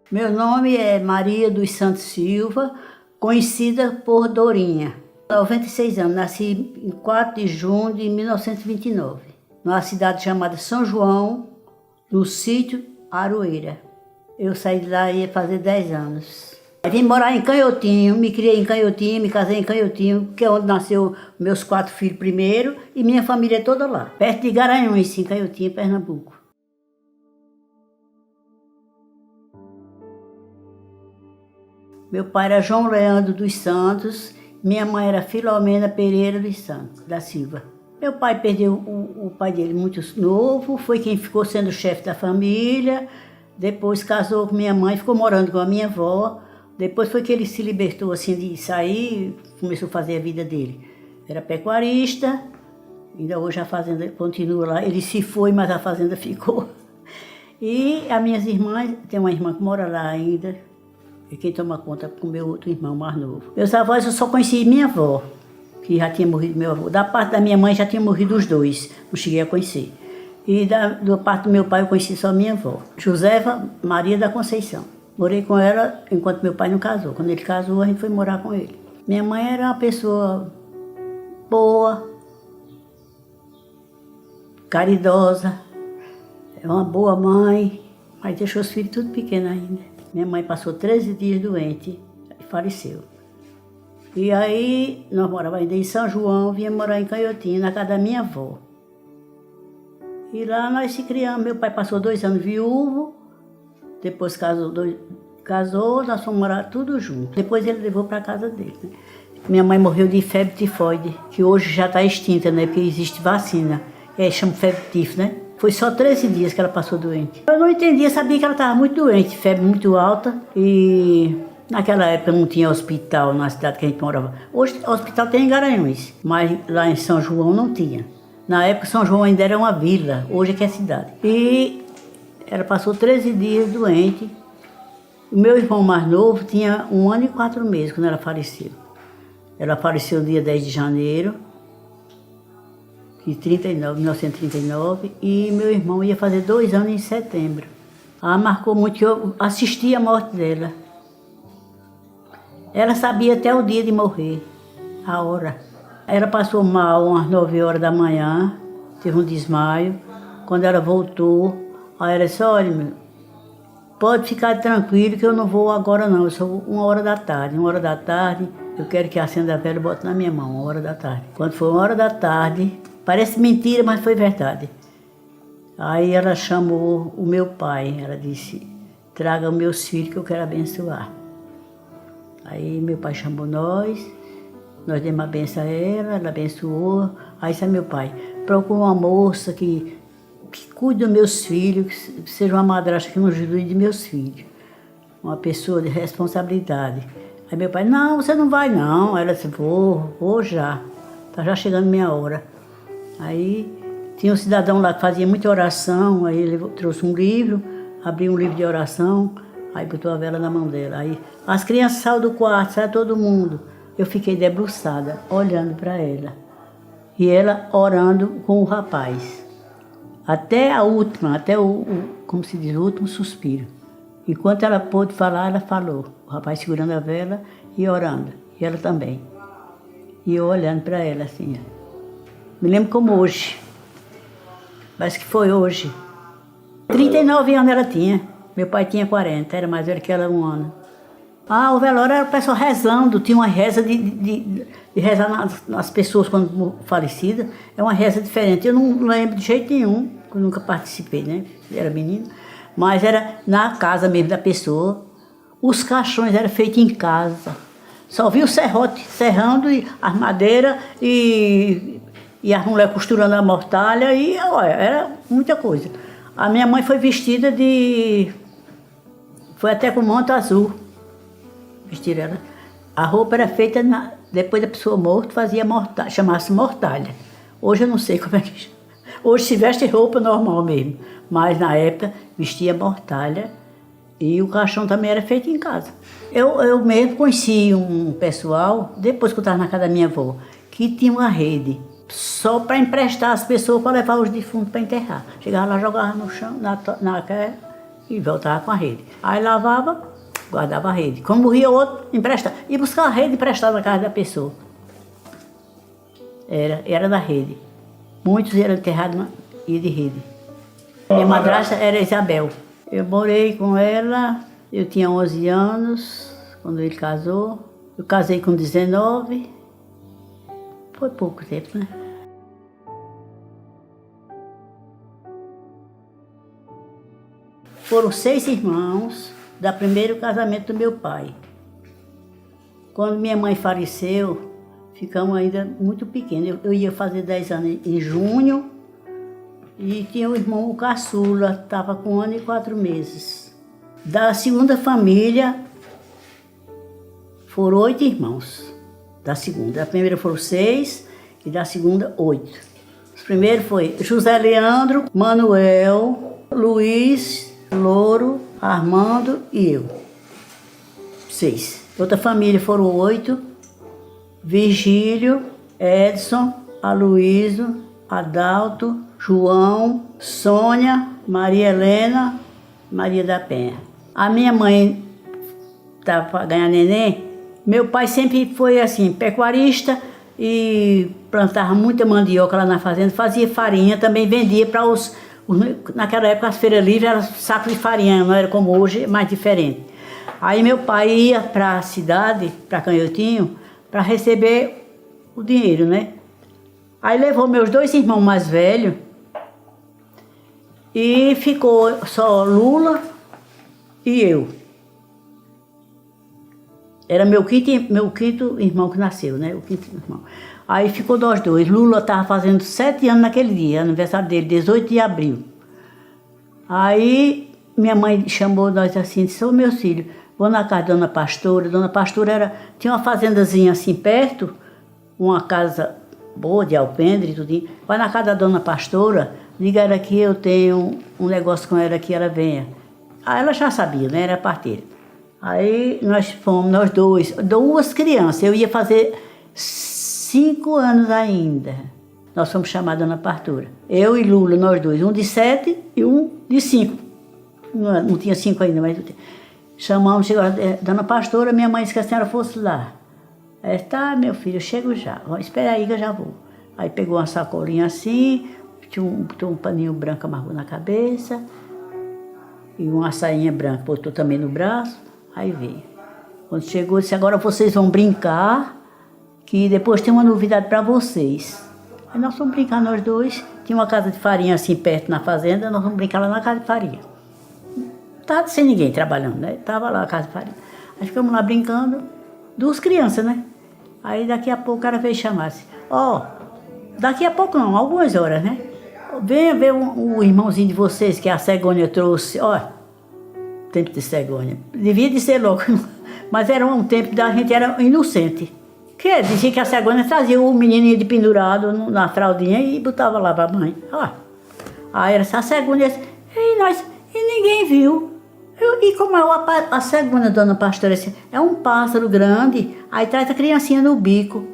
Meu nome é Maria dos Santos Silva, conhecida por Dorinha. 96 anos, nasci em 4 de junho de 1929, numa cidade chamada São João, no sítio Aroeira. Eu saí de lá e ia fazer 10 anos. Vim morar em Canhotinho, me criei em Canhotinho, me casei em Canhotinho, que é onde nasceu meus 4 filhos primeiro, e minha família toda lá, perto de Garanhuns, em Canhotinho, Pernambuco. Meu pai era João Leandro dos Santos, minha mãe era Filomena Pereira dos Santos, da Silva. Meu pai perdeu o pai dele muito novo, foi quem ficou sendo chefe da família, depois casou com minha mãe, ficou morando com a minha avó, depois foi que ele se libertou assim de sair, começou a fazer a vida dele. Era pecuarista, ainda hoje a fazenda continua lá, ele se foi, mas a fazenda ficou. E as minhas irmãs, tem uma irmã que mora lá ainda, e quem toma conta com o meu outro irmão mais novo. Meus avós eu só conheci minha avó, que já tinha morrido meu avô. Da parte da minha mãe já tinha morrido os dois, não cheguei a conhecer. E da parte do meu pai eu conheci só minha avó, Josefa Maria da Conceição. Morei com ela enquanto meu pai não casou. Quando ele casou, a gente foi morar com ele. Minha mãe era uma pessoa boa, caridosa, é uma boa mãe, mas deixou os filhos tudo pequenos ainda. Minha mãe passou 13 dias doente e faleceu. E aí, nós morávamos ainda em São João, vinha morar em Canhotinho, na casa da minha avó. E lá nós se criamos. Meu pai passou 2 anos viúvo, depois casou, nós fomos morar tudo junto. Depois ele levou para a casa dele. Né? Minha mãe morreu de febre tifoide, que hoje já está extinta, né? Porque existe vacina. Chama febre tifo, né? Foi só 13 dias que ela passou doente. Eu não entendia, sabia que ela estava muito doente, febre muito alta. E naquela época não tinha hospital na cidade que a gente morava. Hoje o hospital tem em Garanhuns, mas lá em São João não tinha. Na época São João ainda era uma vila, hoje é que é cidade. E ela passou 13 dias doente. O meu irmão mais novo tinha 1 ano e 4 meses quando ela faleceu. Ela faleceu no dia 10 de janeiro de 1939, e meu irmão ia fazer 2 anos em setembro. Ela marcou muito que eu assisti a morte dela. Ela sabia até o dia de morrer, a hora. Ela passou mal umas 9 horas da manhã, teve um desmaio. Quando ela voltou, aí ela disse, olha, meu, pode ficar tranquilo que eu não vou agora não, eu sou 1 hora da tarde. 1 hora da tarde, eu quero que acenda a vela e bote na minha mão, 1 hora da tarde. Quando foi 1 hora da tarde, parece mentira, mas foi verdade. Aí ela chamou o meu pai, ela disse, traga os meus filhos que eu quero abençoar. Aí meu pai chamou nós demos a benção a ela abençoou. Aí disse meu pai, procura uma moça que cuide dos meus filhos, que seja uma madrasta que não ajude de meus filhos. Uma pessoa de responsabilidade. Aí meu pai, não, você não vai não. Ela disse, vou já, tá já chegando minha hora. Aí tinha um cidadão lá que fazia muita oração, aí ele trouxe um livro, abriu um livro de oração, aí botou a vela na mão dela. Aí as crianças saíram do quarto, saiu todo mundo. Eu fiquei debruçada, olhando para ela. E ela orando com o rapaz. Até a última, como se diz, o último suspiro. Enquanto ela pôde falar, ela falou. O rapaz segurando a vela e orando. E ela também. E eu olhando para ela assim. Me lembro como hoje. Parece que foi hoje. 39 anos ela tinha. Meu pai tinha 40, era mais velho que ela 1 ano. O velório era o pessoal rezando, tinha uma reza de rezar nas pessoas quando falecidas. É uma reza diferente. Eu não lembro de jeito nenhum, eu nunca participei, né? Era menina. Mas era na casa mesmo da pessoa. Os caixões eram feitos em casa. Só via o serrote serrando, e as madeiras e as mulheres costurando a mortalha. E olha, era muita coisa. A minha mãe foi vestida foi até com manto azul. Vestir ela. A roupa era feita, depois da pessoa morta, fazia mortalha, chamasse mortalha. Hoje eu não sei como é que chama. Hoje se veste roupa normal mesmo, mas na época vestia mortalha e o caixão também era feito em casa. Eu mesmo conheci um pessoal, depois que eu estava na casa da minha avó, que tinha uma rede só para emprestar as pessoas para levar os defuntos para enterrar. Chegava lá, jogava no chão, e voltava com a rede. Aí lavava, guardava a rede. Quando morria outro, emprestava. Ia buscar a rede emprestada na casa da pessoa. Era da rede. Muitos eram enterrados e de rede. Minha madrasta era Isabel. Eu morei com ela, eu tinha 11 anos, quando ele casou. Eu casei com 19. Foi pouco tempo, né? Foram 6 irmãos do primeiro casamento do meu pai. Quando minha mãe faleceu, ficamos ainda muito pequenos. Eu ia fazer 10 anos em junho e tinha o irmão, o caçula, estava com 1 ano e 4 meses. Da segunda família, foram 8 irmãos. Da segunda. Da primeira foram 6 e da segunda 8. Os primeiros foi José Leandro, Manuel, Luiz, Louro, Armando e eu. 6. Outra família foram 8. Virgílio, Edson, Aloísio, Adalto, João, Sônia, Maria Helena, Maria da Penha. A minha mãe estava para ganhar neném. Meu pai sempre foi assim, pecuarista e plantava muita mandioca lá na fazenda, fazia farinha, também vendia para naquela época as feiras livres eram saco de farinha, não era como hoje, é mais diferente. Aí meu pai ia para a cidade, para Canhotinho, para receber o dinheiro, né? Aí levou meus 2 irmãos mais velhos e ficou só Lula e eu. Era meu quinto irmão que nasceu, né? O quinto irmão. Aí ficou nós 2. Lula estava fazendo 7 anos naquele dia, aniversário dele, 18 de abril. Aí minha mãe chamou nós assim, disse: ô meu filho, vou na casa da Dona Pastora. Dona Pastora tinha uma fazendazinha assim perto, uma casa boa de alpendre e tudo. Vai na casa da Dona Pastora, liga ela aqui, eu tenho um negócio com ela que ela venha. Aí ela já sabia, né? Era parteira. Aí nós fomos, nós 2 crianças. Eu ia fazer 5 anos ainda. Nós fomos chamados Dona Pastora. Eu e Lula, nós 2. Um de 7 e um de 5. Não tinha 5 ainda, mas... Chamamos, chegou a Dona Pastora, minha mãe disse que a senhora fosse lá. Ela disse: tá, meu filho, eu chego já. Espera aí que eu já vou. Aí pegou uma sacolinha assim, tinha um paninho branco, amarrou na cabeça, e uma sainha branca, botou também no braço. Aí veio. Quando chegou, disse: agora vocês vão brincar, que depois tem uma novidade para vocês. Aí nós fomos brincar, nós 2. Tinha uma casa de farinha assim perto na fazenda, nós fomos brincar lá na casa de farinha. Estava sem ninguém trabalhando, né? Estava lá a casa de farinha. Aí ficamos lá brincando, 2 crianças, né? Aí daqui a pouco o cara veio chamar assim: ó, daqui a pouco não, algumas horas, né? Venha ver o irmãozinho de vocês que a Cegônia trouxe, ó. Tempo de Cegônia. Devia de ser logo, mas era um tempo da gente era inocente. Que dizia que a Cegônia trazia o menininho de pendurado na fraldinha e botava lá para a mãe. Ó. Aí era essa Cegônia, e ninguém viu. E como a Cegônia, Dona Pastora, assim, é um pássaro grande, aí traz a criancinha no bico,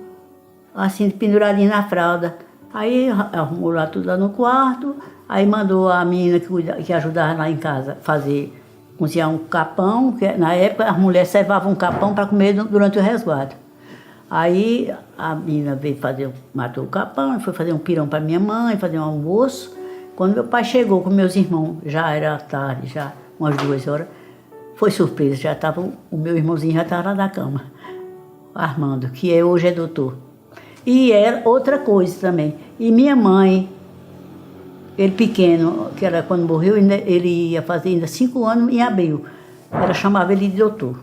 assim, penduradinha na fralda. Aí arrumou lá tudo lá no quarto, aí mandou a menina que ajudava lá em casa cozinhar um capão, que na época as mulheres servavam um capão para comer durante o resguardo. Aí a menina veio matou o capão, foi fazer um pirão para minha mãe, fazer um almoço. Quando meu pai chegou com meus irmãos, já era tarde, já umas 2 horas, foi surpresa, o meu irmãozinho já estava lá na cama, Armando, que hoje é doutor. E era outra coisa também. E minha mãe, ele pequeno, que era quando morreu, ele ia fazer ainda 5 anos em abril. Ela chamava ele de doutor.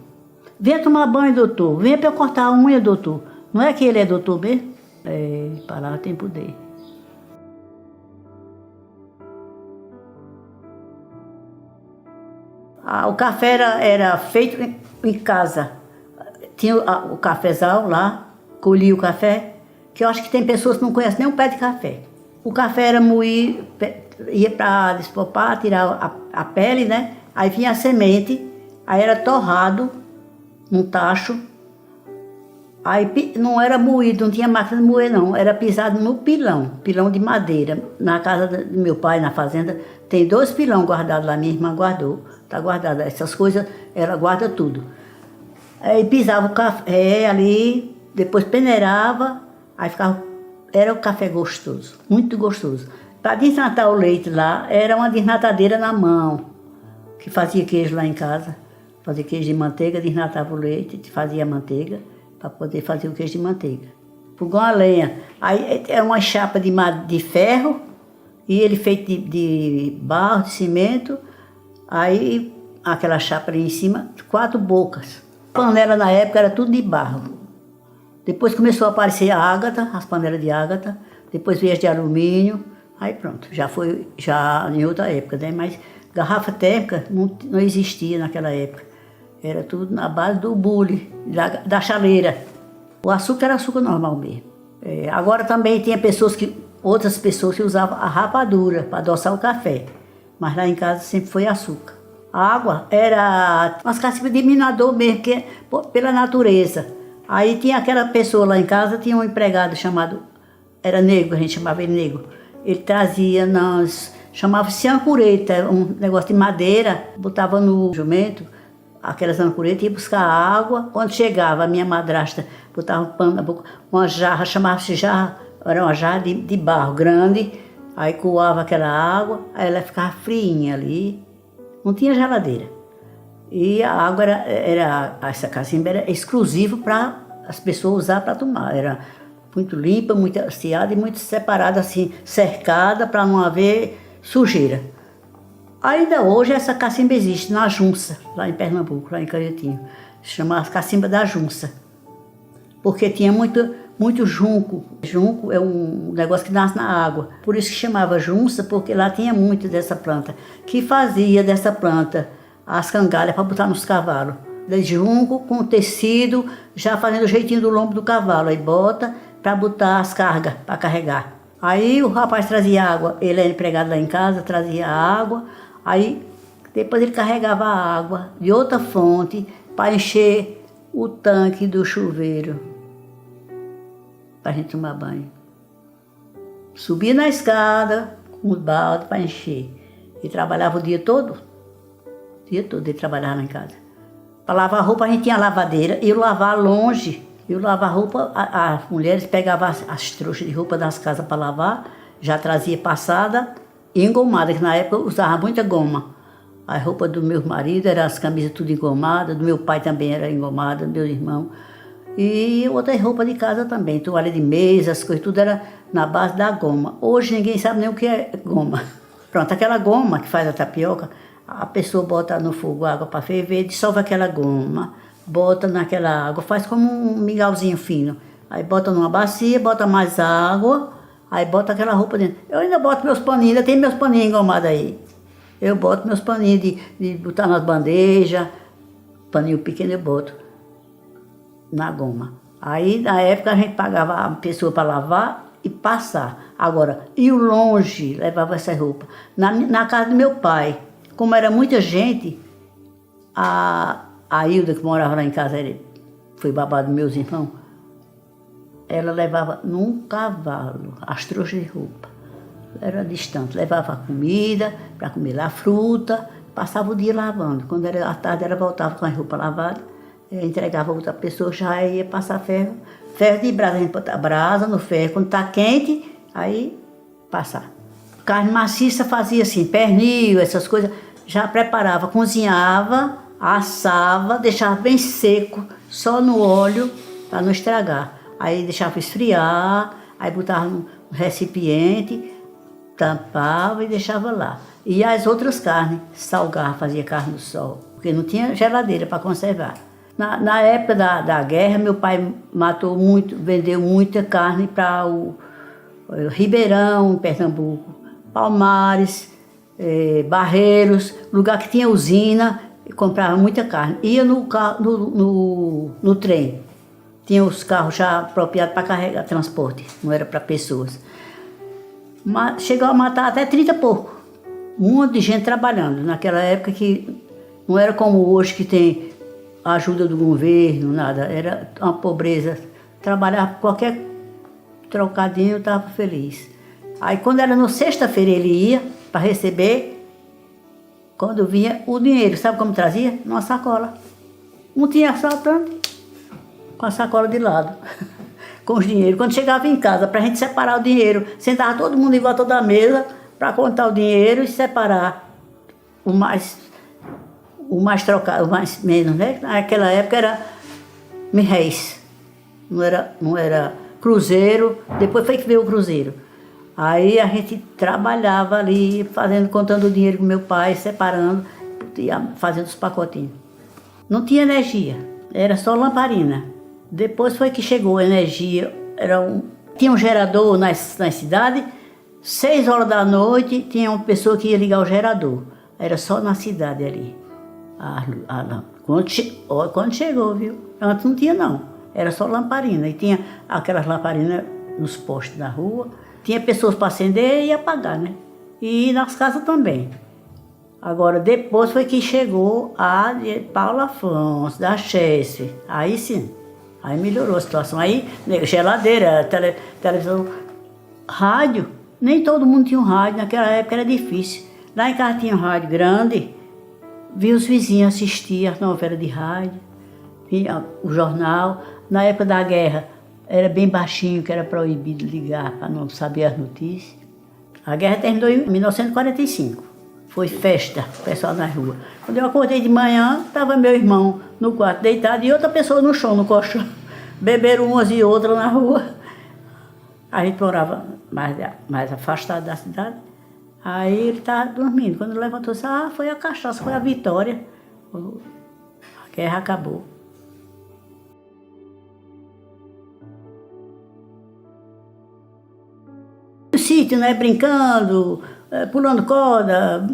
Venha tomar banho, doutor. Venha para eu cortar a unha, doutor. Não é que ele é doutor mesmo? Para lá tem poder. O café era feito em casa. Tinha o cafezal lá, colhia o café, que eu acho que tem pessoas que não conhecem nem um pé de café. O café era moído, ia para despopar, tirar a pele, né? Aí vinha a semente, aí era torrado num tacho. Aí não era moído, não tinha máquina de moer não, era pisado no pilão de madeira. Na casa do meu pai, na fazenda, tem 2 pilão guardados lá, minha irmã guardou. tá guardada. Essas coisas, ela guarda tudo. Aí pisava o café ali, depois peneirava, aí ficava, era o café gostoso, muito gostoso. Para desnatar o leite lá, era uma desnatadeira na mão, que fazia queijo lá em casa, fazia queijo de manteiga, desnatava o leite, fazia a manteiga, para poder fazer o queijo de manteiga. Fogão a lenha, aí era uma chapa de ferro, e ele feito de barro, de cimento, aí aquela chapa ali em cima, 4 bocas. A panela na época era tudo de barro. Depois começou a aparecer a ágata, as panelas de ágata, depois veio as de alumínio, aí pronto, já foi em outra época, né? Mas garrafa térmica não existia naquela época. Era tudo na base do bule, da chaleira. O açúcar era açúcar normal mesmo. Agora também tinha outras pessoas que usavam a rapadura para adoçar o café, mas lá em casa sempre foi açúcar. A água era umas cacimbas de minador mesmo, que pela natureza. Aí tinha aquela pessoa lá em casa, tinha um empregado chamado, era negro, a gente chamava ele negro. Ele trazia, chamava-se ancureta, um negócio de madeira, botava no jumento, aquelas ancuretas, ia buscar água. Quando chegava, a minha madrasta botava um pano na boca, uma jarra, chamava-se jarra, era uma jarra de barro grande, aí coava aquela água, aí ela ficava friinha ali. Não tinha geladeira. E a água essa cacimba era exclusiva para as pessoas usar para tomar. Era muito limpa, muito aciada e muito separada, assim, cercada para não haver sujeira. Ainda hoje essa cacimba existe na Junça, lá em Pernambuco, lá em Caretinho. Se chama cacimba da Junça. Porque tinha muito junco. Junco é um negócio que nasce na água. Por isso que chamava junça, porque lá tinha muito dessa planta. Que fazia dessa planta as cangalhas para botar nos cavalos. De junco com tecido, já fazendo o jeitinho do lombo do cavalo. Aí bota para botar as cargas, para carregar. Aí o rapaz trazia água, ele era empregado lá em casa, trazia água. Aí depois ele carregava a água de outra fonte para encher o tanque do chuveiro, para a gente tomar banho. Subia na escada com o balde para encher. E trabalhava o dia todo. O dia todo ele trabalhava lá em casa. Para lavar roupa a gente tinha lavadeira, e eu lavar longe. Eu lavar roupa, as mulheres pegavam as trouxas de roupa das casas para lavar, já trazia passada e engomada, que na época eu usava muita goma. A roupa do meu marido era as camisas tudo engomadas, do meu pai também era engomada, do meu irmão. E outras roupas de casa também, toalha de mesa, as coisas, tudo era na base da goma. Hoje ninguém sabe nem o que é goma. Pronto, aquela goma que faz a tapioca, a pessoa bota no fogo água para ferver, dissolve aquela goma, bota naquela água, faz como um mingauzinho fino. Aí bota numa bacia, bota mais água, aí bota aquela roupa dentro. Eu ainda boto meus paninhos, ainda tem meus paninhos engomados aí. Eu boto meus paninhos de botar nas bandejas, paninho pequeno eu boto na goma. Aí, na época, a gente pagava a pessoa para lavar e passar. Agora, e o longe levava essa roupa. Na casa do meu pai, como era muita gente, a Hilda, que morava lá em casa, foi babá dos meus irmãos, ela levava num cavalo as trouxas de roupa. Era distante, levava a comida para comer lá, fruta, passava o dia lavando. Quando era à tarde, ela voltava com a roupa lavada, entregava a outra pessoa, já ia passar ferro de brasa, a gente botava brasa no ferro, quando está quente, aí passar. Carne maciça fazia assim, pernil, essas coisas, já preparava, cozinhava, assava, deixava bem seco, só no óleo, para não estragar. Aí deixava esfriar, aí botava no recipiente, tampava e deixava lá. E as outras carnes, salgava, fazia carne no sol, porque não tinha geladeira para conservar. Na época da guerra, meu pai vendeu muita carne para o Ribeirão, Pernambuco, Palmares, Barreiros, lugar que tinha usina, comprava muita carne. Ia no trem, tinha os carros já apropriados para carregar transporte, não era para pessoas. Chegou a matar até 30 porcos, um monte de gente trabalhando, naquela época que não era como hoje que tem a ajuda do governo, nada, era uma pobreza. Trabalhava qualquer trocadinho, eu estava feliz. Aí quando era na sexta-feira ele ia para receber Quando vinha o dinheiro, sabe como trazia? Numa sacola. Não tinha assaltante, com a sacola de lado, com os dinheiros. Quando chegava em casa, para a gente separar o dinheiro, sentava todo mundo em volta da mesa para contar o dinheiro e separar o mais trocado, o mais menos, né? Naquela época era R$1.000, não era cruzeiro, depois foi que veio o cruzeiro. Aí a gente trabalhava ali, contando o dinheiro com meu pai, separando, fazendo os pacotinhos. Não tinha energia, era só lamparina. Depois foi que chegou a energia, tinha um gerador na cidade, 6 horas da noite tinha uma pessoa que ia ligar o gerador. Era só na cidade ali. Quando chegou, viu? Antes não tinha não, era só lamparina. E tinha aquelas lamparinas nos postes da rua. Tinha pessoas para acender e apagar, né? E nas casas também. Agora, depois foi que chegou a de Paulo Afonso, da Chesse. Aí sim, aí melhorou a situação. Aí, geladeira, televisão, rádio. Nem todo mundo tinha um rádio, naquela época era difícil. Lá em casa tinha um rádio grande, via os vizinhos assistir as novelas de rádio, via o jornal. Na época da guerra, era bem baixinho, que era proibido ligar para não saber as notícias. A guerra terminou em 1945. Foi festa, o pessoal na rua. Quando eu acordei de manhã, estava meu irmão no quarto deitado e outra pessoa no chão, no colchão. Beberam umas e outras na rua. A gente morava mais afastado da cidade. Aí ele estava dormindo. Quando levantou, disse, foi a cachaça, foi a vitória. A guerra acabou. No sítio, né, brincando, pulando corda,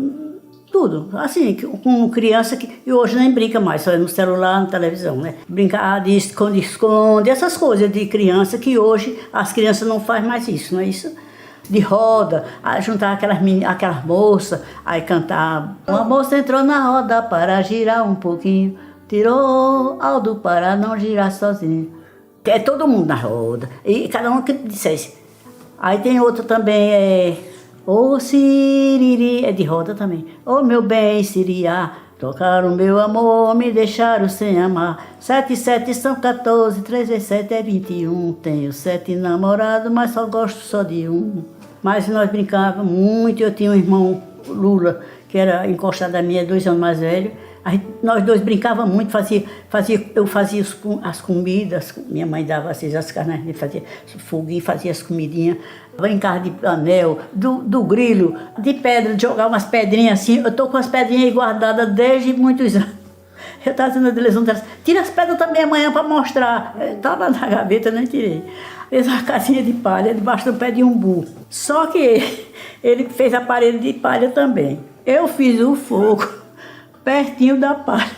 tudo. Assim, com criança que hoje nem brinca mais, só no celular, na televisão, né? Brincar de esconde-esconde, essas coisas de criança que hoje as crianças não fazem mais isso, não é isso? De roda, juntar aquelas moças, aí cantar. Uma moça entrou na roda para girar um pouquinho, tirou Aldo para não girar sozinho. É todo mundo na roda, e cada um que dissesse. Aí tem outro também, Ô Siriri, é de roda também. Ô meu bem, Siriá, tocaram meu amor, me deixaram sem amar. 7 e 7 são 14, 3 vezes 7 é 21. Tenho 7 namorados, mas só gosto só de um. Mas nós brincávamos muito, eu tinha um irmão, Lula, que era encostado a mim, 2 anos mais velho. Nós dois brincávamos muito, eu fazia as comidas, minha mãe dava as carnes, fazia foguinho, fazia as comidinhas, brincava de anel, do grilo, de pedra, de jogar umas pedrinhas assim. Eu estou com as pedrinhas aí guardadas desde muitos anos. Eu estava dizendo a televisão, tira as pedras também amanhã para mostrar. Estava na gaveta, eu nem tirei. Fez uma casinha de palha debaixo do pé de umbu. Só que ele fez a parede de palha também. Eu fiz o fogo pertinho da palha.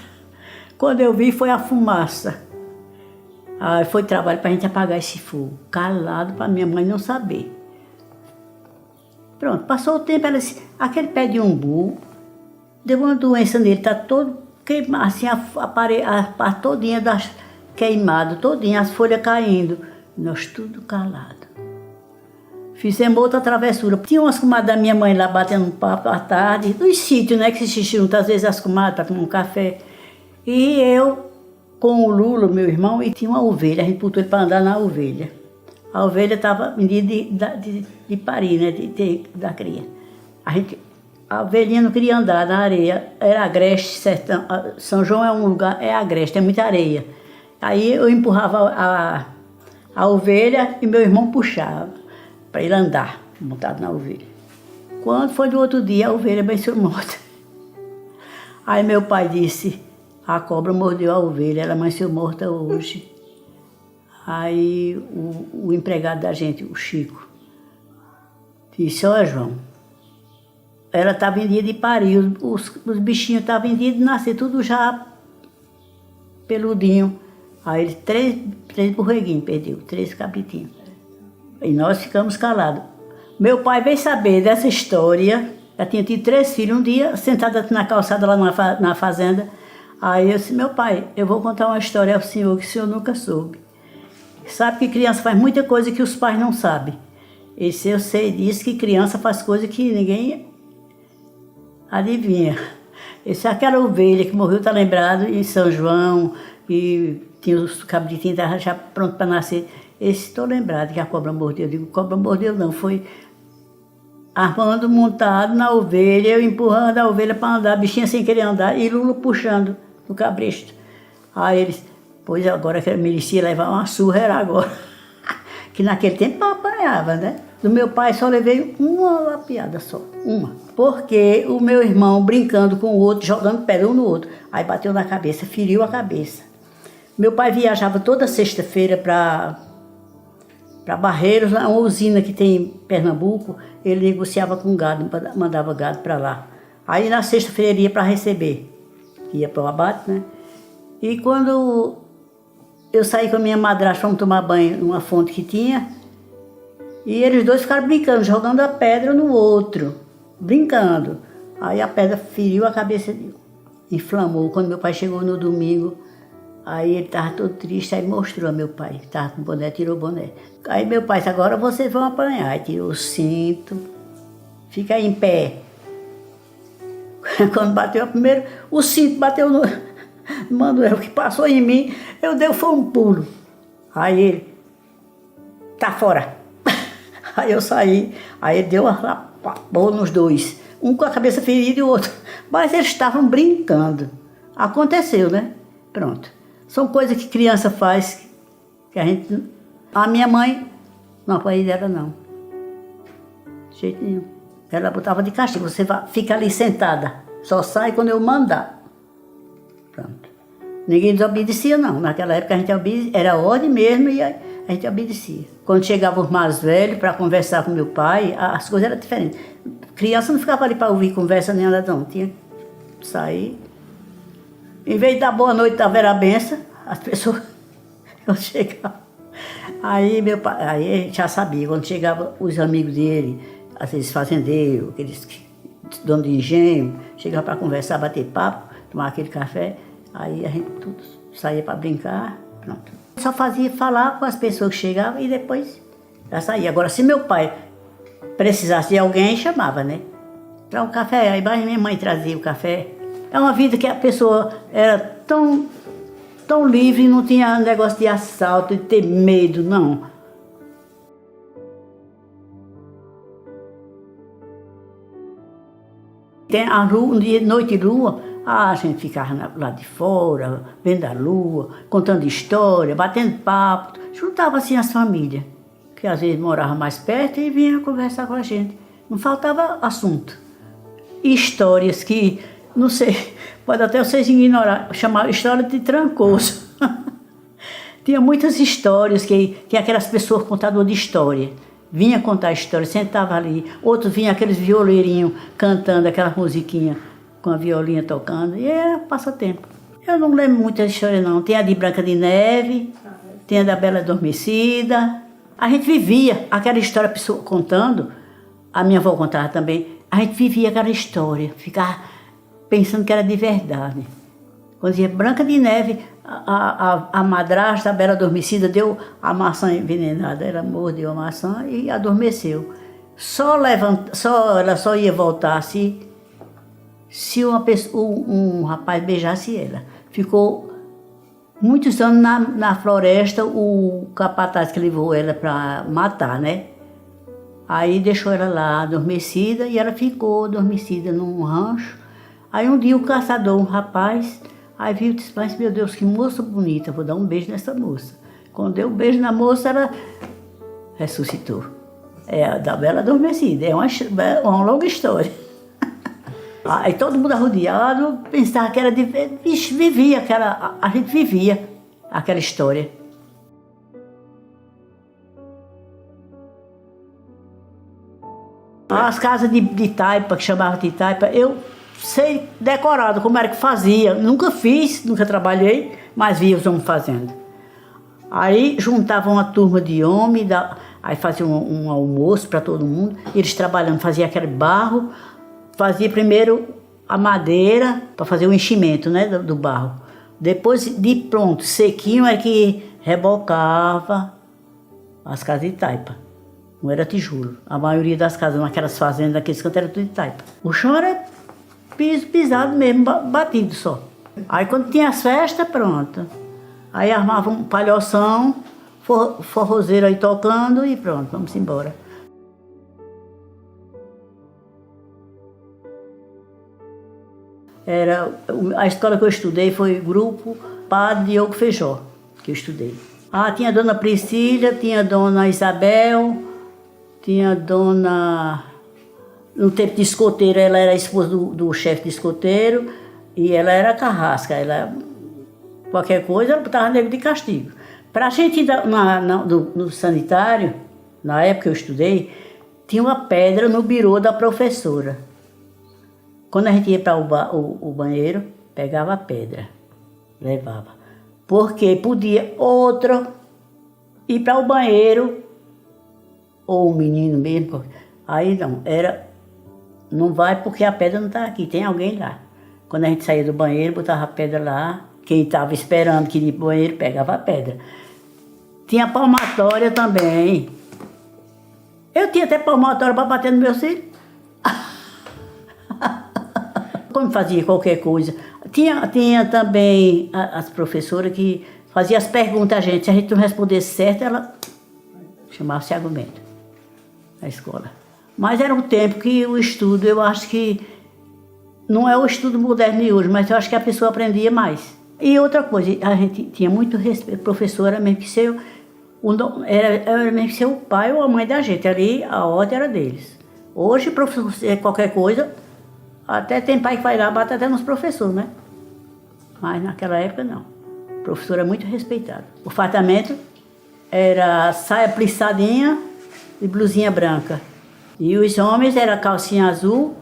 Quando eu vi, foi a fumaça. Aí foi trabalho para a gente apagar esse fogo. Calado, para minha mãe não saber. Pronto, passou o tempo, ela disse, aquele pé de umbu, deu uma doença nele, está todo queimado, assim, a parte todinha queimada, todinha, as folhas caindo. Nós tudo calado. Fizemos outra travessura. Tinha umas comadres da minha mãe lá batendo um papo à tarde, nos sítios, né, que se juntam às vezes as comadres para tomar um café. E eu, com o Lula, meu irmão, e tinha uma ovelha, a gente botou ele para andar na ovelha. A ovelha estava medida de parir, né, da cria. A ovelhinha não queria andar na areia, era agreste, sertão. São João é um lugar, é agreste, tem muita areia. Aí eu empurrava a ovelha e meu irmão puxava para ele andar, montado na ovelha. Quando foi do outro dia, a ovelha amanheceu morta. Aí meu pai disse, a cobra mordeu a ovelha, ela amanheceu morta hoje. Aí o empregado da gente, o Chico, disse, olha João, ela estava em dia de parir, os bichinhos estavam em dia de nascer, tudo já peludinho. Aí ele, três borreguinhos perdeu, 3 cabritinhos. E nós ficamos calados. Meu pai veio saber dessa história, já tinha tido 3 filhos, um dia, sentada na calçada lá na fazenda. Aí eu disse, meu pai, eu vou contar uma história ao senhor que o senhor nunca soube. Sabe que criança faz muita coisa que os pais não sabem. Esse eu sei disso, que criança faz coisa que ninguém adivinha. Aquela ovelha que morreu, está lembrado, em São João, e tinha os cabritinhos, estava já pronto para nascer. Esse estou lembrado que a cobra mordeu. Eu digo, cobra mordeu não, foi Armando montado na ovelha, eu empurrando a ovelha para andar, a bichinha sem querer andar, e Lula puxando no cabresto. Aí eles, pois agora que merecia levar uma surra, era agora. Que naquele tempo eu apanhava, né? Do meu pai só levei uma lapiada só, uma. Porque o meu irmão brincando com o outro, jogando pedra um no outro, aí bateu na cabeça, feriu a cabeça. Meu pai viajava toda sexta-feira para Barreiros, uma usina que tem em Pernambuco, ele negociava com gado, mandava gado para lá. Aí na sexta-feira ele ia para receber, ia para o abate, né? E quando eu saí com a minha madrasta, fomos tomar banho numa fonte que tinha, e eles dois ficaram brincando, jogando a pedra no outro, brincando. Aí a pedra feriu a cabeça, inflamou. Quando meu pai chegou no domingo, aí ele estava todo triste, aí mostrou a meu pai, que estava com o boné, tirou o boné. Aí meu pai disse, agora vocês vão apanhar. Aí tirou o cinto, fica aí em pé. Quando bateu primeiro, o cinto bateu no Manuel, que passou em mim, eu dei foi um pulo. Aí ele, tá fora. Aí eu saí, aí ele deu uma boa nos dois, um com a cabeça ferida e o outro. Mas eles estavam brincando. Aconteceu, né? Pronto. São coisas que criança faz, que a gente... A minha mãe não apanhei dela, não. De jeito nenhum. Ela botava de castigo, você fica ali sentada, só sai quando eu mandar. Pronto. Ninguém desobedecia, não. Naquela época a gente obedecia, era ordem mesmo e a gente obedecia. Quando chegavam os mais velhos para conversar com meu pai, as coisas eram diferentes. Criança não ficava ali para ouvir conversa nem nada, não. Tinha que sair. Em vez de dar boa noite, dava a benção, as pessoas, quando chegavam. Aí meu pai, aí a gente já sabia, quando chegavam os amigos dele, às vezes fazendeiros, aqueles donos de engenho, chegavam para conversar, bater papo, tomar aquele café, aí a gente tudo saía para brincar, pronto. Só fazia falar com as pessoas que chegavam e depois já saía. Agora, se meu pai precisasse de alguém, chamava, né? Para um café, aí minha mãe trazia o café. É uma vida que a pessoa era tão livre, não tinha negócio de assalto, de ter medo, não. Tem a lua, noite de lua, a gente ficava lá de fora, vendo a lua, contando história, batendo papo, juntava assim as famílias, que às vezes moravam mais perto e vinha conversar com a gente. Não faltava assunto. Histórias que, não sei, pode até vocês ignorar, chamar história de trancoso. Tinha muitas histórias que aquelas pessoas contadoras de história. Vinha contar história, sentava ali. Outros vinham aqueles violeirinhos cantando aquelas musiquinhas com a violinha tocando. E era passatempo. Eu não lembro muitas histórias, não. Tem a de Branca de Neve, tem a da Bela Adormecida. A gente vivia aquela história, a pessoa contando. A minha avó contava também. A gente vivia aquela história, ficava pensando que era de verdade. Quando dizia Branca de Neve, a madrasta, a Bela Adormecida, deu a maçã envenenada. Ela mordeu a maçã e adormeceu. Ela só ia voltar se um rapaz beijasse ela. Ficou muitos anos na floresta, o capataz que levou ela para matar, né? Aí deixou ela lá adormecida e ela ficou adormecida num rancho. Aí um dia o caçador, um rapaz, aí viu e disse, mas meu Deus, que moça bonita, vou dar um beijo nessa moça. Quando deu um beijo na moça, ela ressuscitou. É a da Bela Adormecida, é uma longa história. Aí todo mundo arrodeado, pensava que era vivia aquela, a gente vivia aquela história. As casas de taipa, que chamavam de taipa, eu sei decorado como era que fazia. Nunca fiz, nunca trabalhei, mas via os homens fazendo. Aí juntavam uma turma de homens, aí faziam um almoço para todo mundo, eles trabalhando, faziam aquele barro, fazia primeiro a madeira para fazer o enchimento, né, do barro. Depois de pronto, sequinho, é que rebocava as casas de taipa. Não era tijolo. A maioria das casas naquelas fazendas, naqueles cantos, era tudo de taipa. O chão era piso pisado mesmo, batido só. Aí quando tinha as festas, pronto. Aí armava um palhoção, forrozeiro aí tocando e pronto, vamos embora. A escola que eu estudei foi o grupo Padre Diogo Feijó, que eu estudei. Tinha a dona Priscila, tinha a dona Isabel, tinha a dona... No tempo de escoteiro, ela era a esposa do chefe de escoteiro e ela era carrasca. Qualquer coisa, ela botava nego de castigo. Para a gente ir no sanitário, na época que eu estudei, tinha uma pedra no birô da professora. Quando a gente ia para o banheiro, pegava a pedra, levava. Porque podia outro ir para o banheiro, ou o menino mesmo, aí não, não vai porque a pedra não está aqui, tem alguém lá. Quando a gente saía do banheiro, botava a pedra lá, quem estava esperando que ia para o banheiro, pegava a pedra. Tinha palmatória também. Eu tinha até palmatória para bater no meu filho. Quando fazia qualquer coisa. Tinha também as professoras que faziam as perguntas a gente. Se a gente não respondesse certo, ela chamava-se argumento na escola. Mas era um tempo que o estudo, eu acho que não é o estudo moderno de hoje, mas eu acho que a pessoa aprendia mais. E outra coisa, a gente tinha muito respeito, professor era mesmo que ser era mesmo que ser o pai ou a mãe da gente, ali a ordem era deles. Hoje, professor, qualquer coisa, até tem pai que vai lá, bate até nos professores, né? Mas naquela época não. O professor era muito respeitado. O fartamento era saia plissadinha e blusinha branca. E os homens era calcinha azul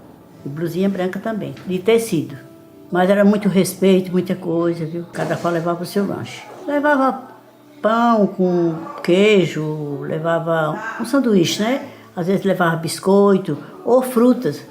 e blusinha branca também, de tecido. Mas era muito respeito, muita coisa, viu? Cada qual levava o seu lanche. Levava pão com queijo, levava um sanduíche, né? Às vezes levava biscoito ou frutas.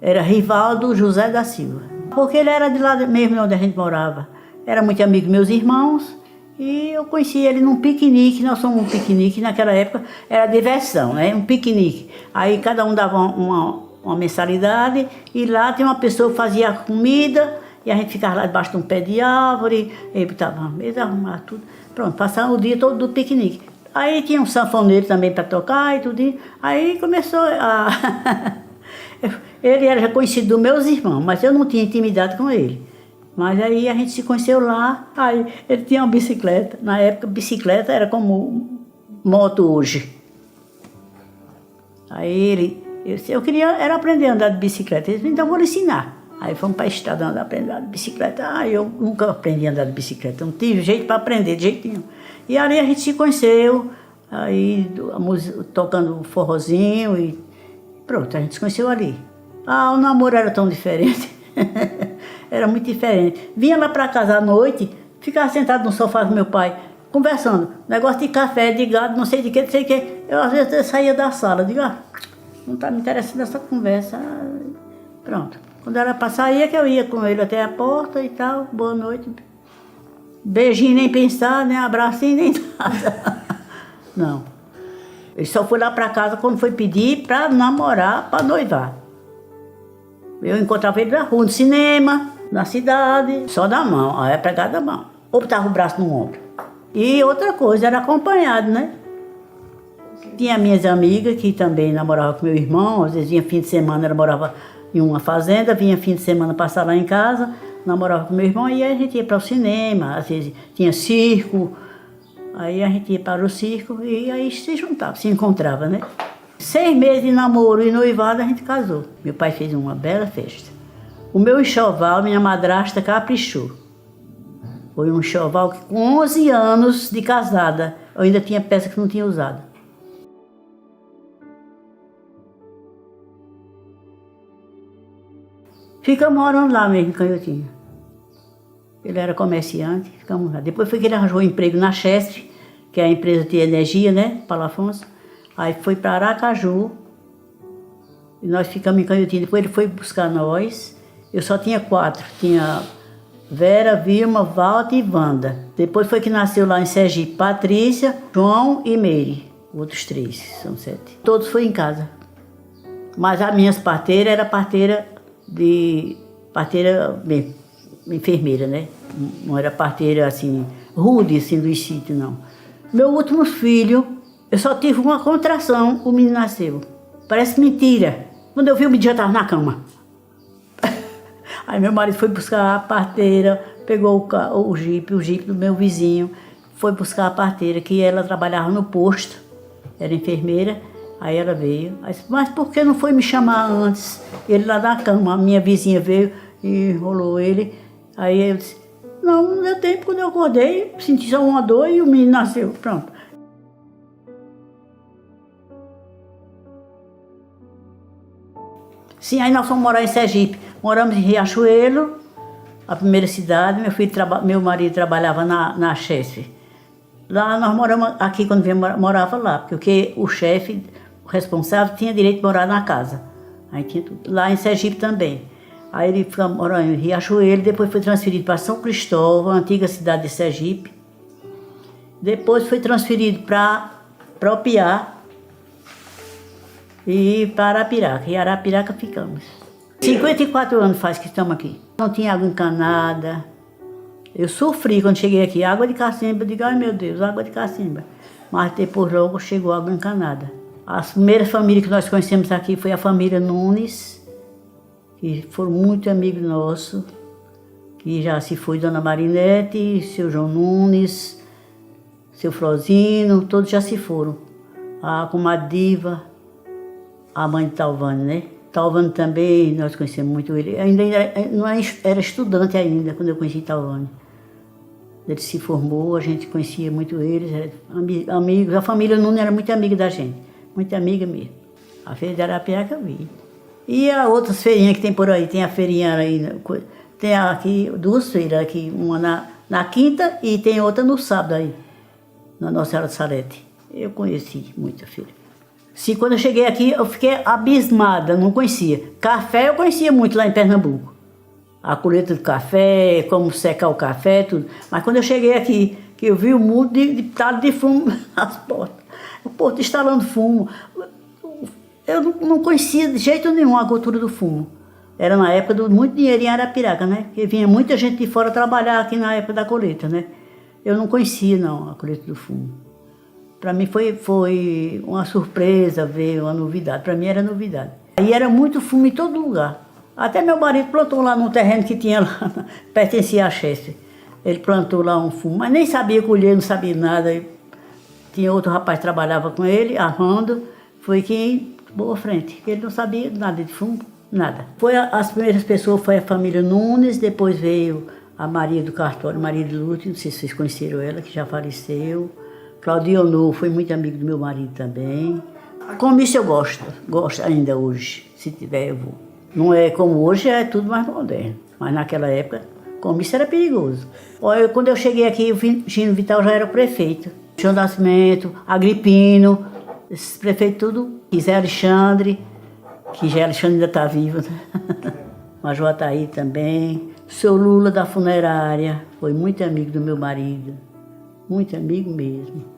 Era Rivaldo José da Silva. Porque ele era de lá mesmo onde a gente morava. Era muito amigo dos meus irmãos. E eu conheci ele num piquenique, nós fomos um piquenique, naquela época era diversão, né? Um piquenique. Aí cada um dava uma mensalidade e lá tinha uma pessoa que fazia a comida e a gente ficava lá debaixo de um pé de árvore, ele botava uma mesa, arrumava tudo. Pronto, passava o dia todo do piquenique. Aí tinha um sanfoneiro também para tocar e tudo. Aí começou a... Ele era já conhecido dos meus irmãos, mas eu não tinha intimidade com ele. Mas aí a gente se conheceu lá, aí ele tinha uma bicicleta. Na época, bicicleta era como moto hoje. Aí eu queria era aprender a andar de bicicleta. Ele disse, então vou lhe ensinar. Aí fomos para a estrada aprender a andar de bicicleta. Eu nunca aprendi a andar de bicicleta, não tive jeito para aprender, de jeito nenhum. E ali a gente se conheceu, aí a música, tocando forrozinho e pronto, a gente se conheceu ali. O namoro era tão diferente. Era muito diferente. Vinha lá para casa à noite, ficava sentado no sofá com meu pai, conversando. Negócio de café, de gado, não sei de que, não sei o que. Eu às vezes eu saía da sala, digo, não está me interessando essa conversa. Pronto. Quando era para sair, que eu ia com ele até a porta e tal, boa noite. Beijinho nem pensar, nem abracinho, nem nada. Não. Ele só foi lá para casa quando foi pedir para namorar, para noivar. Eu encontrava ele na rua, no cinema, na cidade, só da mão, aí é pegada da mão. Ou botava o braço no ombro. E outra coisa, era acompanhado, né? Tinha minhas amigas que também namoravam com meu irmão, às vezes vinha fim de semana, ela morava em uma fazenda, vinha fim de semana passar lá em casa, namorava com meu irmão, e aí a gente ia para o cinema, às vezes tinha circo, aí a gente ia para o circo e aí se juntava, se encontrava, né? 6 meses de namoro e noivado, a gente casou. Meu pai fez uma bela festa. O meu enxoval, minha madrasta caprichou. Foi um enxoval que com 11 anos de casada, eu ainda tinha peça que não tinha usado. Ficamos morando lá mesmo, em Canhotinha. Ele era comerciante, ficamos lá. Depois foi que ele arranjou um emprego na Chestre, que é a empresa de energia, né, Paulo Afonso. Aí foi para Aracaju, e nós ficamos em Canhotinha. Depois ele foi buscar nós. Eu só tinha 4, tinha Vera, Vilma, Walter e Wanda. Depois foi que nasceu lá em Sergipe Patrícia, João e Meire. outros 3, são 7. Todos foram em casa. Mas as minhas parteiras eram parteira enfermeira, né? Não era parteira assim, rude, assim, do sítio, não. Meu último filho, eu só tive uma contração, o menino nasceu. Parece mentira. Quando eu vi, o menino já estava na cama. Aí meu marido foi buscar a parteira, pegou o jipe do meu vizinho, foi buscar a parteira, que ela trabalhava no posto, era enfermeira. Aí ela veio, aí disse, mas por que não foi me chamar antes? Ele lá na cama, a minha vizinha veio e enrolou ele. Aí eu disse, não deu tempo, quando eu acordei, senti só uma dor e o menino nasceu, pronto. Sim, aí nós fomos morar em Sergipe, moramos em Riachuelo, a primeira cidade, meu marido trabalhava na Chesf. Lá nós moramos, aqui quando morava lá, porque o chefe, o responsável, tinha direito de morar na casa. Aí tinha tudo. Lá em Sergipe também. Aí ele ficou morando em Riachuelo, depois foi transferido para São Cristóvão, a antiga cidade de Sergipe. Depois foi transferido para o Piá e para Arapiraca. E Arapiraca ficamos. 54 anos faz que estamos aqui. Não tinha água encanada. Eu sofri quando cheguei aqui, água de cacimba, eu digo, ai meu Deus, água de cacimba. Mas depois logo chegou água encanada. As primeiras famílias que nós conhecemos aqui foi a família Nunes, que foram muito amigos nossos, que já se foi Dona Marinete, seu João Nunes, seu Frozino, todos já se foram. A comadre Diva, a mãe de Talvane, né? Talvane também, nós conhecemos muito ele. Ainda não era estudante ainda, quando eu conheci Talvane. Ele se formou, a gente conhecia muito eles, amigos. A família Nunes era muito amiga da gente, muito amiga mesmo. A feira de Arapiraca eu vi. E as outras feirinhas que tem por aí, tem a feirinha aí, tem aqui 2 feiras aqui, uma na quinta e tem outra no sábado aí, na Nossa Senhora de Salete. Eu conheci muita feira. Sim, quando eu cheguei aqui, eu fiquei abismada, não conhecia. Café eu conhecia muito lá em Pernambuco. A colheita de café, como secar o café, tudo. Mas quando eu cheguei aqui, que eu vi o mundo de fumo nas portas. O porto instalando fumo. Eu não conhecia de jeito nenhum a cultura do fumo. Era na época do muito dinheiro em Arapiraca, né? Porque vinha muita gente de fora trabalhar aqui na época da colheita, né? Eu não conhecia, não, a colheita do fumo. Para mim foi uma surpresa ver uma novidade. Para mim era novidade. Aí era muito fumo em todo lugar. Até meu marido plantou lá no terreno que tinha lá, pertencia a Chester. Ele plantou lá um fumo, mas nem sabia colher, não sabia nada. Tinha outro rapaz que trabalhava com ele, Armando, foi quem tomou a frente. Ele não sabia nada de fumo, nada. As primeiras pessoas foi a família Nunes, depois veio a Maria do Cartório, Maria de Lúcio, não sei se vocês conheceram ela, que já faleceu. Claudionor foi muito amigo do meu marido também. Como isso eu gosto ainda hoje, se tiver eu vou. Não é como hoje, é tudo mais moderno. Mas naquela época, como isso era perigoso. Olha, quando eu cheguei aqui, o Gino Vital já era o prefeito. João Nascimento, Agripino, esses prefeitos tudo. Zé Alexandre, que Zé Alexandre ainda está vivo, né? Major Ataí também. Seu Lula da funerária, foi muito amigo do meu marido. Muito amigo mesmo.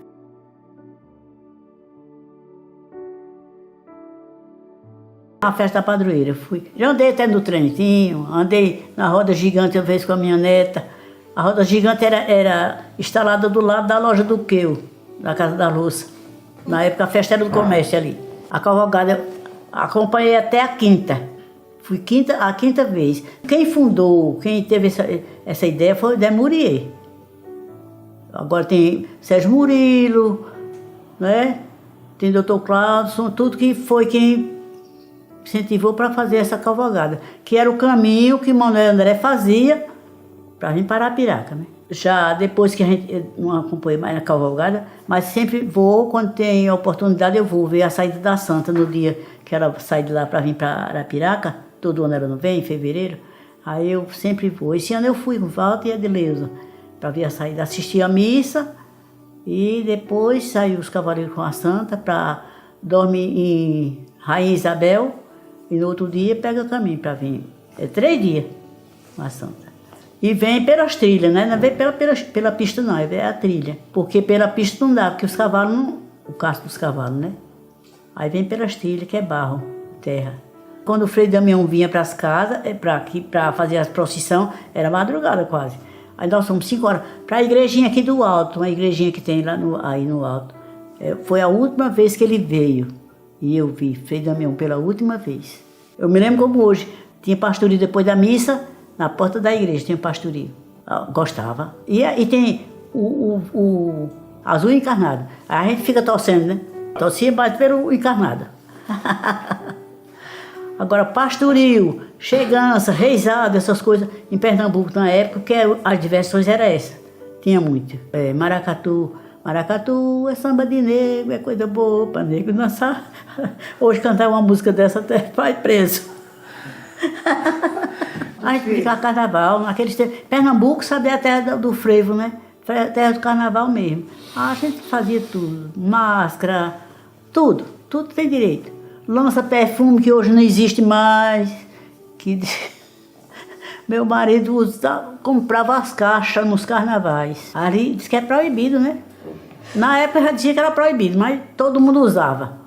A festa da padroeira, fui. Já andei até no trenzinho, andei na roda gigante uma vez com a minha neta. A roda gigante era instalada do lado da loja do Queu, da Casa da Louça. Na época a festa era do comércio ali. A cavalgada, acompanhei até a quinta. Fui a quinta vez. Quem fundou, quem teve essa ideia foi o Zé Murier. Agora tem Sérgio Murilo, né? Tem Dr. Claudson, tudo que foi quem incentivou para fazer essa cavalgada, que era o caminho que Manuel André fazia para vir para Arapiraca, né? Já depois que a gente não acompanha mais na cavalgada, mas sempre vou, quando tem oportunidade eu vou ver a saída da Santa no dia que ela sai de lá para vir para Arapiraca, todo ano ela não vem, em fevereiro, aí eu sempre vou. Esse ano eu fui com o Walter e a Adeleuza para ver a saída, assistir a missa e depois saiu os cavaleiros com a Santa para dormir em Rainha Isabel. E no outro dia pega o caminho para vir. É 3 dias com a Santa. E vem pelas trilhas, né? Não vem pela pista não, é a trilha. Porque pela pista não dá, porque os cavalos o casco dos cavalos, né? Aí vem pelas trilhas, que é barro, terra. Quando o Frei Damião vinha para as casas, para fazer a procissão, era madrugada quase. Aí nós fomos 5 horas para a igrejinha aqui do alto, uma igrejinha que tem lá aí no alto. Foi a última vez que ele veio e eu vi Frei Damião pela última vez. Eu me lembro como hoje, tinha pastorio depois da missa, na porta da igreja tinha pastorio. Gostava. E tem o azul encarnado. Aí a gente fica torcendo, né? Torcia mais pelo encarnado. Agora, pastorio, chegança, reisado, essas coisas, em Pernambuco na época, que as diversões eram essas. Tinha muito. Maracatu. Maracatu é samba de negro, é coisa boa para negro dançar. Hoje cantar uma música dessa até vai preso. A gente fica carnaval, naqueles tempos. Pernambuco, sabe, é a terra do frevo, né? Terra do carnaval mesmo. A gente fazia tudo, máscara, tudo tem direito. Lança perfume que hoje não existe mais. Que meu marido comprava as caixas nos carnavais. Ali diz que é proibido, né? Na época já dizia que era proibido, mas todo mundo usava.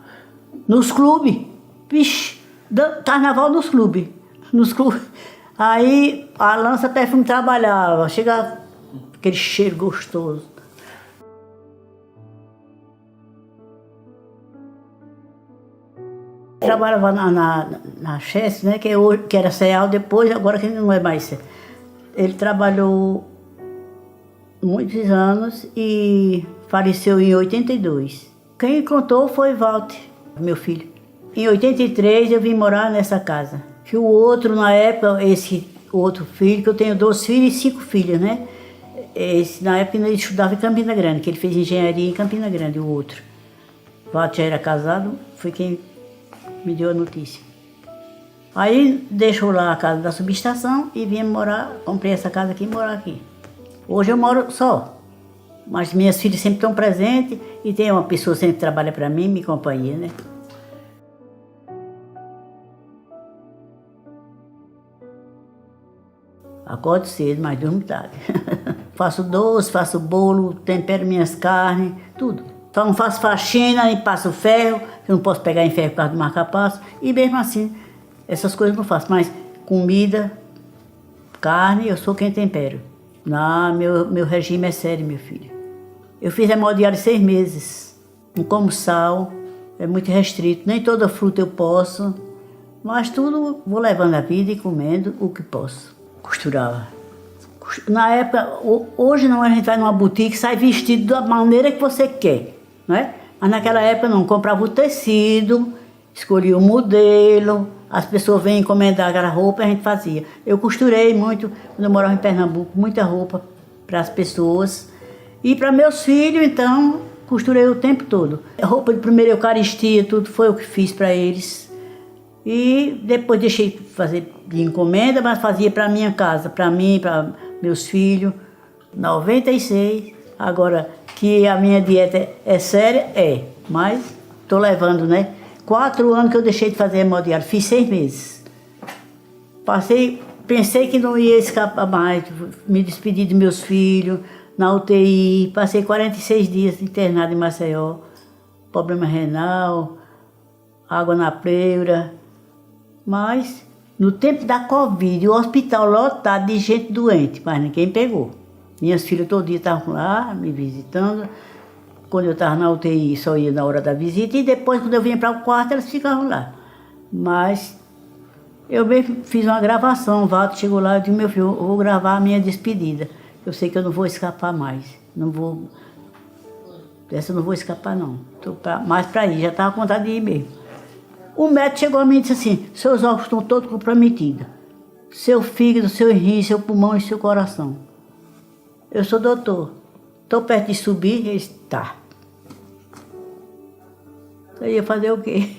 Nos clubes, vixe, carnaval nos clubes. Aí a lança perfume trabalhava, chegava aquele cheiro gostoso. Trabalhava na Chess, né, que era CEAL depois, agora que não é mais CEAL. Ele trabalhou muitos anos e faleceu em 82. Quem contou foi Walter, meu filho. Em 83 eu vim morar nessa casa. Que o outro, na época, esse outro filho, que eu tenho 2 filhos e 5 filhas, né? Esse, na época ele estudava em Campina Grande, que ele fez engenharia em Campina Grande, o outro. O Walter já era casado, foi quem me deu a notícia. Aí deixou lá a casa da subestação e vim morar, comprei essa casa aqui e morar aqui. Hoje eu moro só, mas minhas filhas sempre estão presentes e tem uma pessoa sempre que trabalha para mim, me companhia, né? Acordo cedo, mas durmo tarde. Faço doce, faço bolo, tempero minhas carnes, tudo. Só não faço faxina, nem passo ferro, eu não posso pegar em ferro por causa do marca-passo. E mesmo assim, essas coisas não faço. Mas comida, carne, eu sou quem tempero. Não, meu regime é sério, meu filho. Eu fiz hemodiálise 6 meses. Não como sal, é muito restrito. Nem toda fruta eu posso. Mas tudo vou levando a vida e comendo o que posso. Costurava. Na época, hoje não, a gente vai numa boutique e sai vestido da maneira que você quer, não é? Mas naquela época não, comprava o tecido, escolhia o modelo, as pessoas vêm encomendar aquela roupa e a gente fazia. Eu costurei muito, quando eu morava em Pernambuco, muita roupa para as pessoas. E para meus filhos, então, costurei o tempo todo. Roupa de primeira eucaristia, tudo foi o que fiz para eles. E depois deixei fazer de encomenda, mas fazia para minha casa, para mim, para meus filhos. 96. Agora que a minha dieta é séria, mas estou levando, né? 4 anos que eu deixei de fazer hemodiálise, fiz 6 meses. Pensei que não ia escapar mais, me despedi de meus filhos, na UTI, passei 46 dias internado em Maceió, problema renal, água na pleura. Mas no tempo da Covid, o hospital lotado de gente doente, mas ninguém pegou. Minhas filhas todo dia estavam lá me visitando. Quando eu estava na UTI, só ia na hora da visita. E depois, quando eu vinha para o quarto, elas ficavam lá. Mas eu mesmo fiz uma gravação. O Walter chegou lá e disse: meu filho, eu vou gravar a minha despedida. Eu sei que eu não vou escapar mais. Dessa eu não vou escapar, não. Estou mais para ir, já estava com vontade de ir mesmo. O médico chegou a mim e disse assim: seus órgãos estão todos comprometidos. Seu fígado, seu rim, seu pulmão e seu coração. Eu sou doutor. Estou perto de subir. Ele disse: tá. Eu ia fazer o quê?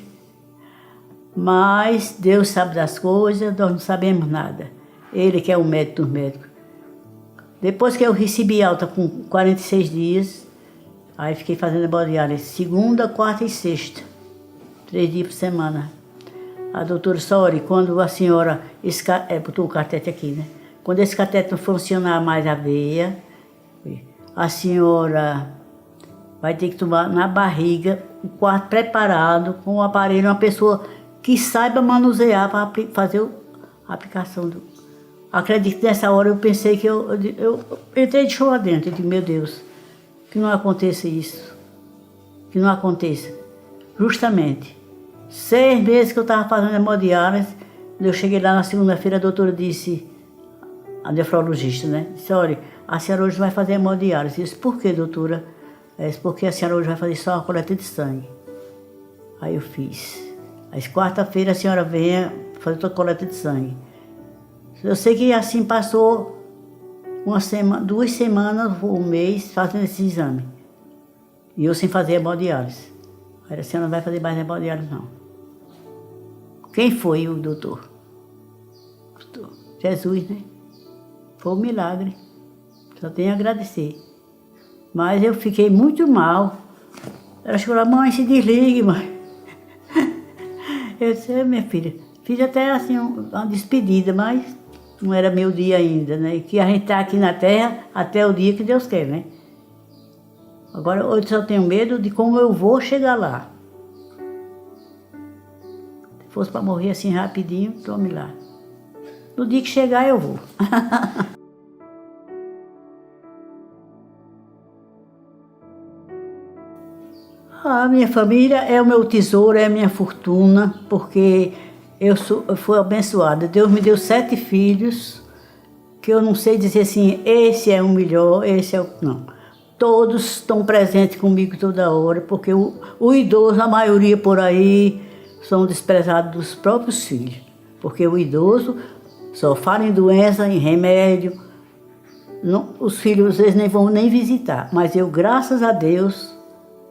Mas Deus sabe das coisas, nós não sabemos nada. Ele que é o médico dos médicos. Depois que eu recebi alta com 46 dias, aí fiquei fazendo hemodiálise segunda, quarta e sexta. 3 dias por semana. A doutora Sori, quando a senhora botou o catete aqui, né? Quando esse catete não funcionar mais a veia, a senhora vai ter que tomar na barriga, o quarto preparado, com o aparelho, uma pessoa que saiba manusear para fazer a aplicação do... Acredito que nessa hora eu pensei que eu entrei de choro dentro, eu disse, meu Deus, que não aconteça isso, que não aconteça. Justamente, 6 meses que eu estava fazendo hemodiálise, eu cheguei lá na segunda-feira, a doutora disse, a nefrologista, né, disse, olha, a senhora hoje vai fazer hemodiálise. Eu disse, por quê, doutora? Ela disse, porque a senhora hoje vai fazer só a coleta de sangue. Aí eu fiz. Aí quarta-feira a senhora venha fazer a coleta de sangue. Eu sei que assim passou 2 semanas ou um mês fazendo esse exame. E eu sem fazer hemodiálise. Aí a senhora não vai fazer mais hemodiálise, não. Quem foi o doutor? Jesus, né? Foi um milagre. Só tenho a agradecer. Mas eu fiquei muito mal. Ela chegou, mãe, se desligue, mãe. Eu disse, minha filha, fiz até assim uma despedida, mas não era meu dia ainda, né? Que a gente está aqui na Terra até o dia que Deus quer, né? Agora, hoje só tenho medo de como eu vou chegar lá. Se fosse para morrer assim rapidinho, tome lá. No dia que chegar, eu vou. A minha família é o meu tesouro, é a minha fortuna, porque eu fui abençoada. Deus me deu 7 filhos, que eu não sei dizer assim, esse é o melhor, esse é o... Não. Todos estão presentes comigo toda hora, porque o idoso, a maioria por aí, são desprezados dos próprios filhos. Porque o idoso só fala em doença, em remédio. Não, os filhos às vezes nem vão nem visitar. Mas eu, graças a Deus,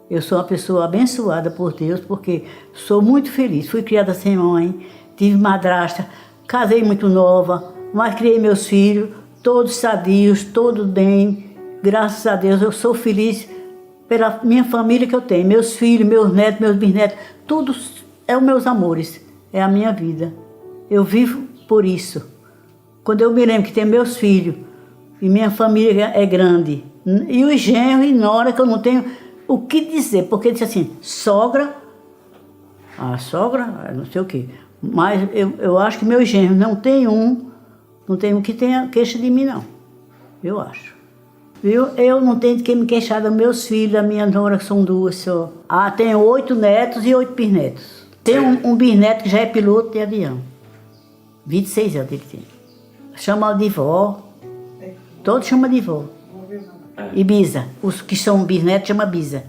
eu sou uma pessoa abençoada por Deus, porque sou muito feliz. Fui criada sem mãe, tive madrasta, casei muito nova, mas criei meus filhos, todos sadios, todos bem. Graças a Deus eu sou feliz pela minha família que eu tenho. Meus filhos, meus netos, meus bisnetos, tudo é os meus amores, é a minha vida. Eu vivo por isso. Quando eu me lembro que tem meus filhos e minha família é grande, e os genros e nora que eu não tenho o que dizer, porque disse assim, sogra, a sogra, não sei o quê, mas eu acho que meus genros não tem um que tenha queixa de mim, não. Eu acho. Eu não tenho de que me queixar dos meus filhos, da minha nora, que são 2 só. Ah, tenho 8 netos e 8 bisnetos. Tem um bisneto que já é piloto de avião. 26 anos ele tem. Chama de vó. Todos chamam de vó. E bisa. Os que são bisnetos chamam bisa.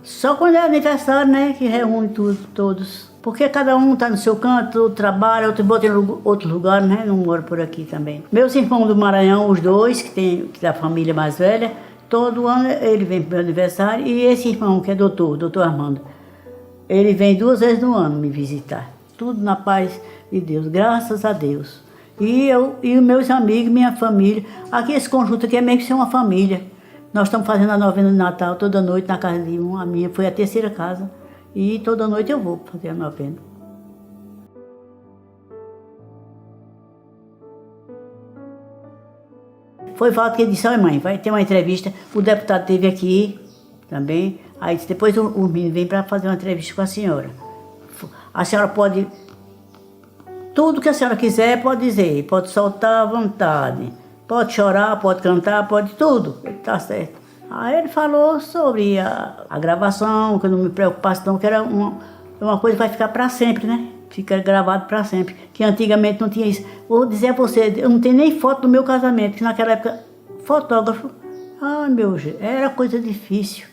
Só quando é aniversário, né, que reúne todos. Porque cada um está no seu canto, outro trabalha, outro bota em outro lugar, né, não mora por aqui também. Meus irmãos do Maranhão, os 2, que da família mais velha, todo ano ele vem para o meu aniversário. E esse irmão, que é doutor Armando, ele vem 2 vezes no ano me visitar. Tudo na paz de Deus, graças a Deus. E os meus amigos, minha família. Aqui esse conjunto aqui é meio que ser uma família. Nós estamos fazendo a novena de Natal toda noite na casa de a minha foi a 3ª casa. E toda noite eu vou fazer a novena. Foi falta que ele disse, olha mãe, vai ter uma entrevista. O deputado esteve aqui também. Aí disse, depois o menino vem para fazer uma entrevista com a senhora. A senhora pode... Tudo que a senhora quiser pode dizer, pode soltar à vontade. Pode chorar, pode cantar, pode tudo. Tá certo. Aí ele falou sobre a gravação, que eu não me preocupasse não, que era uma coisa que vai ficar para sempre, né? Fica gravado para sempre. Que antigamente não tinha isso. Vou dizer a você, eu não tenho nem foto do meu casamento, que naquela época, fotógrafo, era coisa difícil.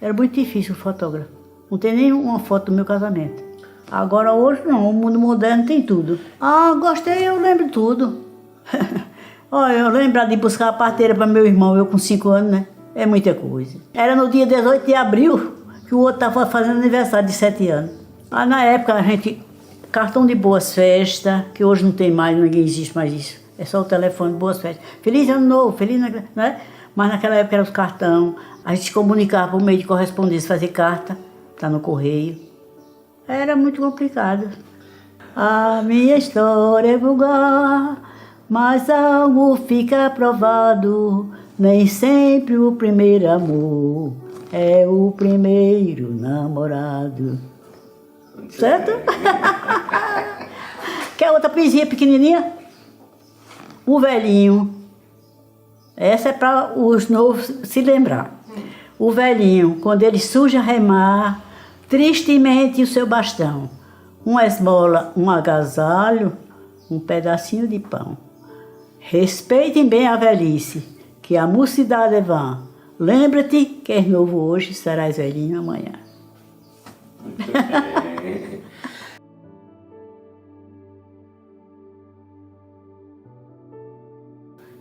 Era muito difícil o fotógrafo. Não tem nem uma foto do meu casamento. Agora hoje não, o mundo moderno tem tudo. Ah, gostei, eu lembro tudo. Olha, eu lembro de buscar a parteira para meu irmão, eu com 5 anos, né? É muita coisa. Era no dia 18 de abril que o outro estava fazendo aniversário de 7 anos. Aí na época a gente, cartão de boas festas, que hoje não tem mais, ninguém existe mais isso. É só o telefone, boas festas. Feliz ano novo, feliz, né? Mas naquela época era os cartão, a gente se comunicava por meio de correspondência, fazer carta, tá no correio. Era muito complicado. A minha história é vulgar, mas algo fica provado, nem sempre o primeiro amor é o primeiro namorado. Certo? Quer outra poesia pequenininha? O velhinho. Essa é para os novos se lembrar. O velhinho, quando ele surge a remar, tristemente o seu bastão, uma esmola, um agasalho, um pedacinho de pão. Respeitem bem a velhice, que a mocidade é vã. Lembra-te que és novo hoje, serás velhinho amanhã. Muito bem.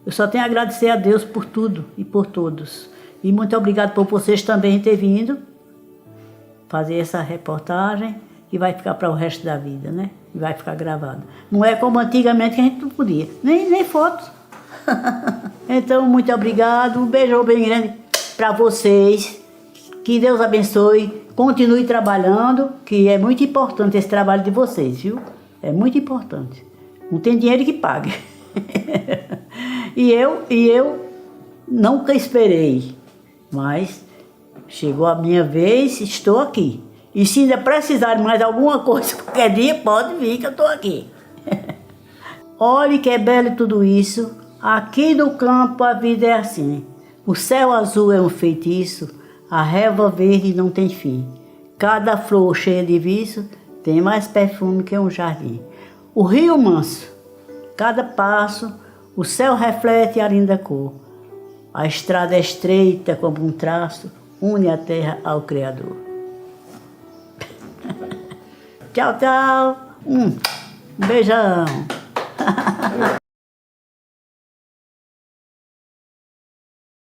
Eu só tenho a agradecer a Deus por tudo e por todos. E muito obrigado por vocês também terem vindo fazer essa reportagem, que vai ficar para o resto da vida, né? E vai ficar gravado. Não é como antigamente que a gente não podia, nem fotos. Então, muito obrigado. Um beijo bem grande para vocês. Que Deus abençoe. Continue trabalhando, que é muito importante esse trabalho de vocês, viu? É muito importante. Não tem dinheiro que pague. E eu nunca esperei, mas chegou a minha vez, estou aqui. E se ainda precisar de mais alguma coisa, qualquer dia, pode vir que eu estou aqui. Olhe que é belo tudo isso, aqui no campo a vida é assim. O céu azul é um feitiço, a relva verde não tem fim. Cada flor cheia de viço tem mais perfume que um jardim. O rio manso, cada passo, o céu reflete a linda cor. A estrada é estreita como um traço, une a terra ao Criador. Tchau, tchau. Beijão.